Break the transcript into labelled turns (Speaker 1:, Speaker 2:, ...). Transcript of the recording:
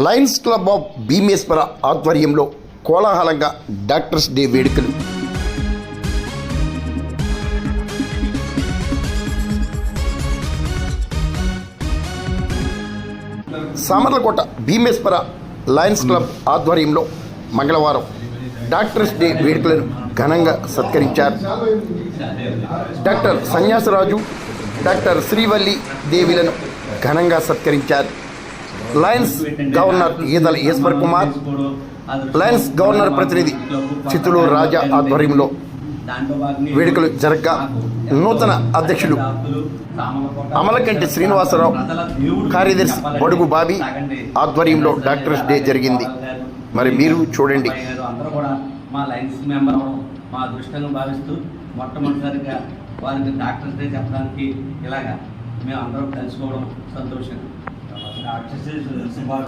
Speaker 1: Lions club of Bhimeswara ఆధ్వర్యంలో కోలాహలంగా doctors day వేడుకలు. సామర్లకోట భీమేశ్వర లయన్స్ క్లబ్ ఆధ్వర్యంలో మంగళవారం డాక్టర్స్ డే వేడుకలను ఘనంగా సత్కరించారు. డాక్టర్ సన్యాసరాజు, డాక్టర్ శ్రీవల్లి దేవిలను ఘనంగా సత్కరించారు. Lions governor Eedala Eshwar Kumar, lions governor ప్రతినిధి చిత్తూరు రాజా ఆధ్వర్యంలో వేడుకలు జరగగా నూతన అధ్యక్షులు అమలకంటి శ్రీనివాసరావు, కార్యదర్శి బడుగు బాబీ ఆధ్వర్యంలో డాక్టర్స్ డే జరిగింది. మరి మీరు చూడండి.
Speaker 2: మా లయన్స్ మెంబర్ మా అదృష్టంగా భావిస్తూ మొట్టమొదటిసారిగా వారికి డాక్టర్స్ డే చెప్పడానికి ఇలాగా మేము అందరం కలుసుకోవడం సంతోషం.